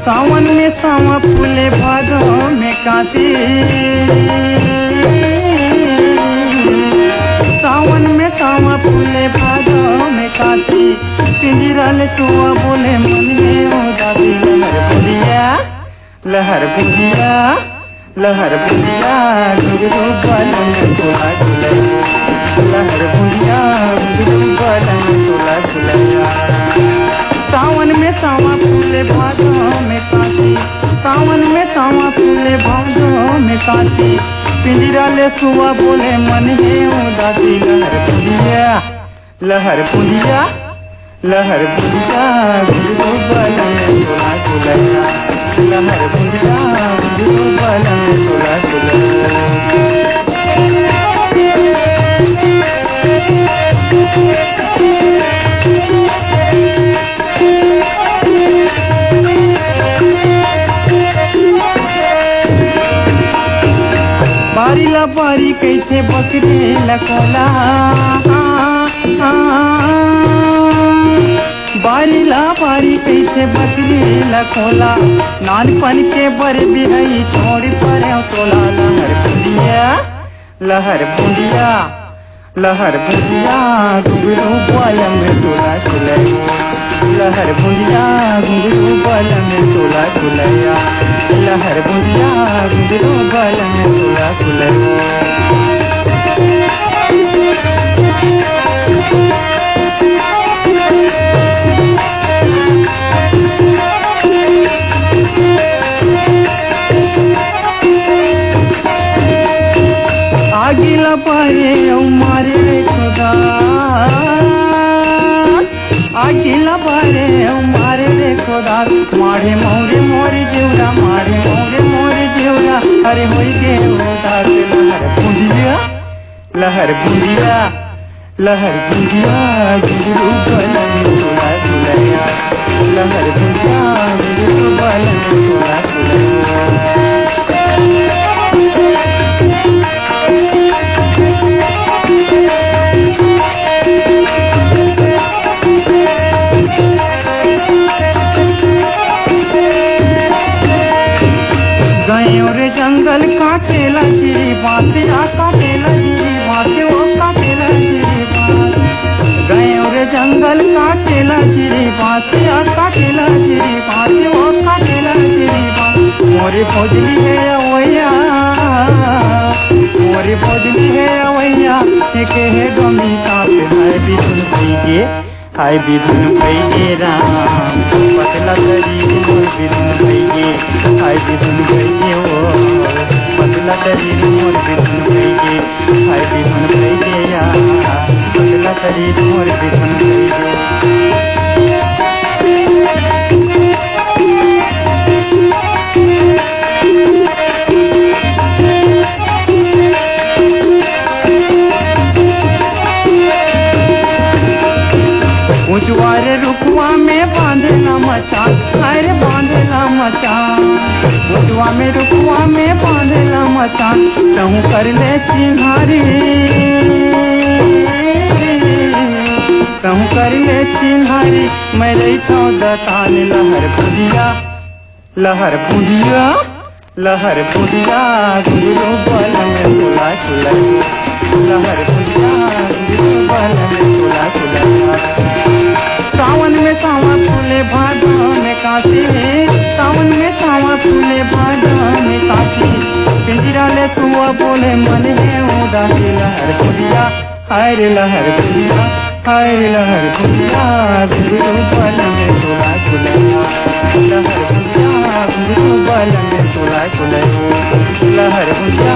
सावन में सावा फूले भादो में कांति, सावन में सावा फूले भादो में कांति, पिंजरा ले चुआ बोले मन में उदासी। लहर बुंदिया लहर बुंदिया गुरु बलन तोला झुलैया, लहर बुंदिया गुरु बलन तोला झुलैया। सावन में सावा फूले भादो में कांति, सावन में सावा फूले भादो में कांति, पिंजरा ले सुआ बोले मन है उदासी। लहर बुंदिया लहर बुंदिया गुरु बलन तोला झुलैया, लहर बुंदिया गुरु बलन तोला झुलैया। बारी ला बारी कैसे बकरी लकोला, बारी ला बारी कैसे बकरी लकोला, नानपन के बर बिहई छोड़ पर तोला। लहर बुंदिया लहर बुंदिया घुंघरू बालम तोला झुलैया, लहर बुंदिया घुंघरू बालम तोला झुलैया, लहर बुंदिया घुंघरू बालम तोला झुलैया। आगिला पारे मारे रे खुदा, आगिला पारे मारे रे खुदा, मारे मोरे मोरे जीवरा, मारे मोरे मोरे जीवरा, अरे होई गे उदास। लहर बुंदिया लहर बुंदिया गुरु बलन तोला झुलैया, लहर बुंदिया गुरु बलन तोला झुलैया। गयो रे जंगल काटेला चिरी बासिया, काटेला चिरी बासी, ओ काटेला चिरी बासी। गयो रे जंगल काटेला चिरी बासिया, काटेला चिरी बासी, ओ काटेला चिरी बासी। मोरे भोजली है अवैया, मोरे भोजली है अवैया, एक है डोमी काप है बिधुन भैये, हाय बिधुन भैये राम, पतला शरीर मोर बिधुन भैये, हाय बिधुन भैये ओ पतला शरीर मोर बिधुन भैये, हाय बिधुन भैये या पतला शरीर मोर बिधुन भैये। उजवारे रुकवा में बांधेला मचान, अरे बांधेला मचान, उजवा में रुकवा में बांधेला मचान, तहु कर ले चिन्हारी, तहु कर ले चिन्हारी, मैं रही दतान। लहर बुंदिया लहर बुंदिया लहर बुंदिया गुरु बलन तोला झुलैया, लहर बुंदिया गुरु बलन तोला झुलैया। सावन में सावा फूले भादो में कांति, सावन में सावा फूले भादो में कांति, पिंजरा ले सुआ बोले मन है उदासी। लहर बुंदिया हाय रे लहर बुंदिया, हाय रे लहर बुंदिया गुरु बलन तोला झुलैया, लहर बुंदिया गुरु बलन तोला झुलैया, लहर बुंदिया